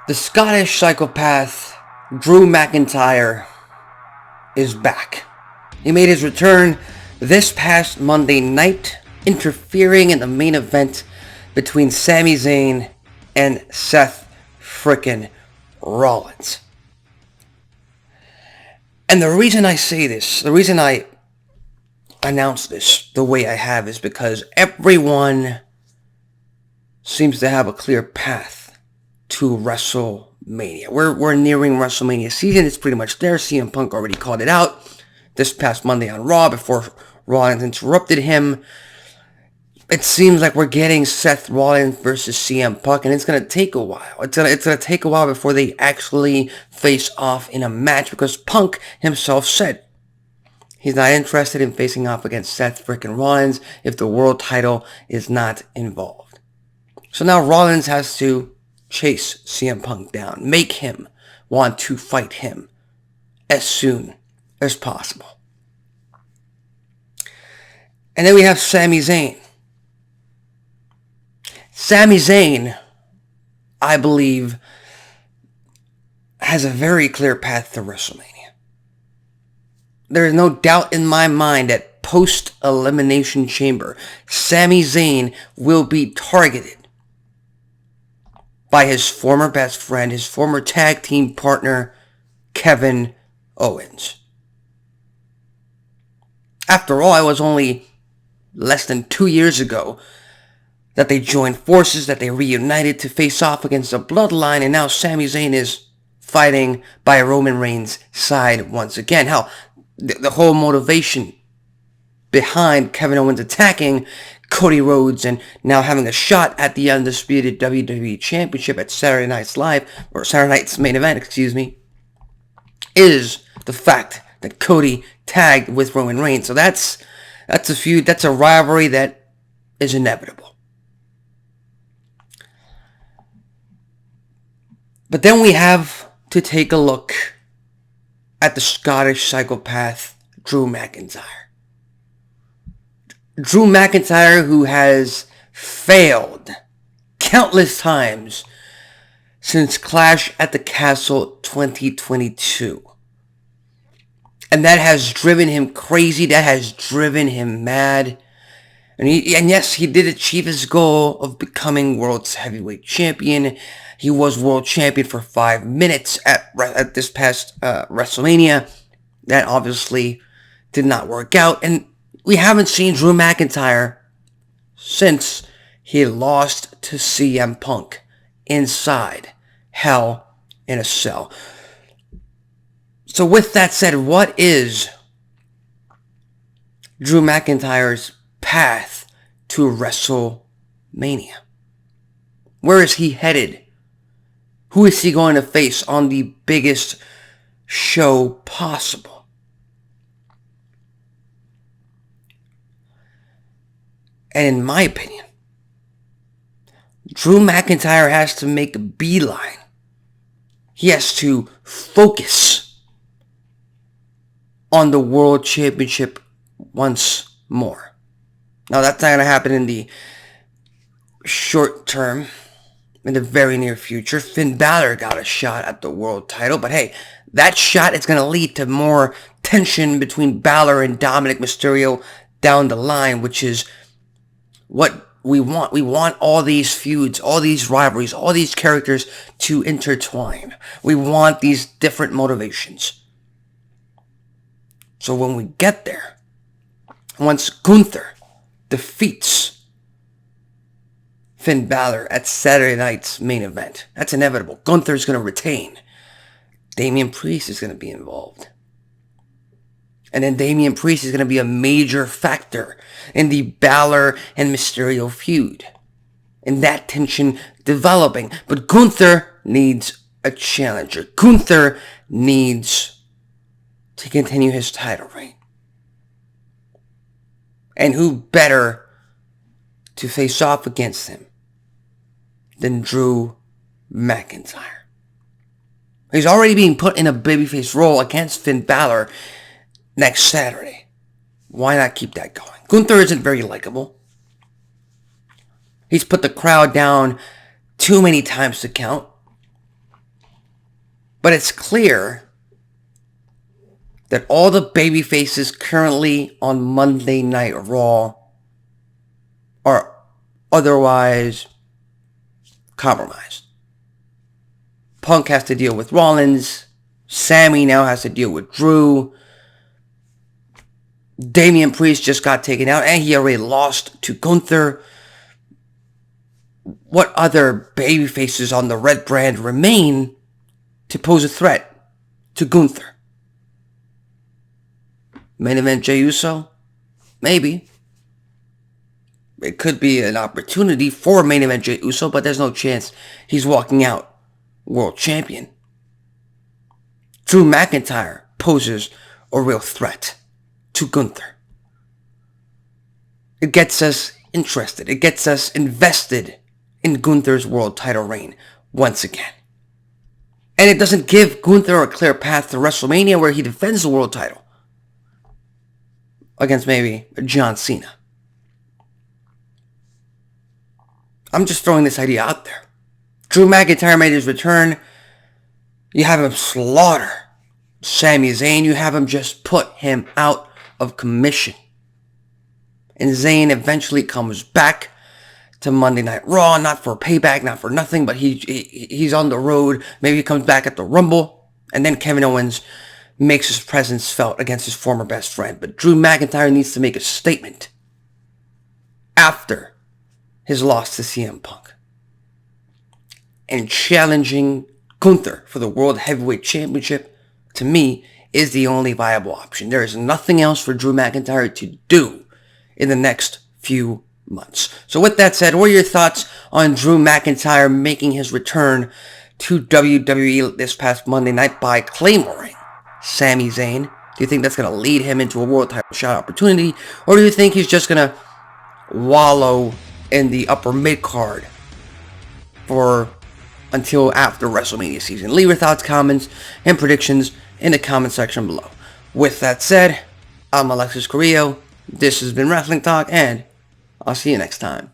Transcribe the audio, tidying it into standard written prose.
The Scottish psychopath Drew McIntyre is back. He made his return this past Monday night, interfering in the main event between Sami Zayn and Seth frickin' Rollins. And the reason I say this, the reason I announce this the way I have is because everyone seems to have a clear path to WrestleMania. We're nearing WrestleMania season. It's pretty much there. CM Punk already called it out this past Monday on Raw before Rollins interrupted him. It seems like we're getting Seth Rollins versus CM Punk, and it's going to take a while. It's going to take a while before they actually face off in a match, because Punk himself said he's not interested in facing off against Seth frickin' Rollins if the world title is not involved. So now Rollins has to chase CM Punk down, make him want to fight him as soon as possible. And then we have Sami Zayn. Sami Zayn, I believe, has a very clear path to WrestleMania. There is no doubt in my mind that post-Elimination Chamber, Sami Zayn will be targeted by his former best friend, his former tag team partner, Kevin Owens. After all, it was only less than 2 years ago that they joined forces, that they reunited to face off against the Bloodline, and now Sami Zayn is fighting by Roman Reigns' side once again. Hell, the whole motivation behind Kevin Owens attacking Cody Rhodes and now having a shot at the undisputed WWE Championship at Saturday Night's main event, is the fact that Cody tagged with Roman Reigns. So that's a feud, that's a rivalry that is inevitable. But then we have to take a look at the Scottish psychopath Drew McIntyre. Drew McIntyre, who has failed countless times since Clash at the Castle 2022. And that has driven him crazy, that has driven him mad. And yes, he did achieve his goal of becoming world's heavyweight champion. He was world champion for 5 minutes at this past WrestleMania. That obviously did not work out. And we haven't seen Drew McIntyre since he lost to CM Punk inside Hell in a Cell. So with that said, what is Drew McIntyre's path to WrestleMania? Where is he headed? Who is he going to face on the biggest show possible? And in my opinion, Drew McIntyre has to make a beeline. He has to focus on the World Championship once more. Now, that's not going to happen in the short term, in the very near future. Finn Balor got a shot at the world title, but hey, that shot is going to lead to more tension between Balor and Dominic Mysterio down the line, which is what we want. We want all these feuds, all these rivalries, all these characters to intertwine. We want these different motivations. So when we get there, once Gunther defeats Finn Balor at Saturday night's main event, that's inevitable. Gunther's going to retain. Damian Priest is going to be involved. And then Damian Priest is going to be a major factor in the Balor and Mysterio feud. And that tension developing. But Gunther needs a challenger. Gunther needs to continue his title reign. And who better to face off against him than Drew McIntyre? He's already being put in a babyface role against Finn Balor next Saturday. Why not keep that going? Gunther isn't very likable. He's put the crowd down too many times to count. But it's clear that all the baby faces currently on Monday Night Raw are otherwise compromised. Punk has to deal with Rollins. Sammy now has to deal with Drew. Damian Priest just got taken out and he already lost to Gunther. What other baby faces on the red brand remain to pose a threat to Gunther? Main event Jey Uso? Maybe. It could be an opportunity for main event Jey Uso, but there's no chance he's walking out world champion. Drew McIntyre poses a real threat to Gunther. It gets us interested. It gets us invested in Gunther's world title reign once again. And it doesn't give Gunther a clear path to WrestleMania where he defends the world title against maybe John Cena. I'm just throwing this idea out there. Drew McIntyre made his return. You have him slaughter Sami Zayn. You have him just put him out of commission. And Zayn eventually comes back to Monday Night Raw, not for payback, not for nothing, but he's on the road. Maybe he comes back at the Rumble, and then Kevin Owens makes his presence felt against his former best friend. But Drew McIntyre needs to make a statement after his loss to CM Punk and challenging Gunther for the World Heavyweight Championship, to me, is the only viable option. There is nothing else for Drew McIntyre to do in the next few months. So with that said, what are your thoughts on Drew McIntyre making his return to WWE this past Monday night by claymoring Sami Zayn? Do you think that's going to lead him into a world title shot opportunity? Or do you think he's just going to wallow in the upper mid-card until after WrestleMania season? Leave your thoughts, comments, and predictions in the comment section below. With that said, I'm Alexis Carrillo. This has been Wrestling Talk, and I'll see you next time.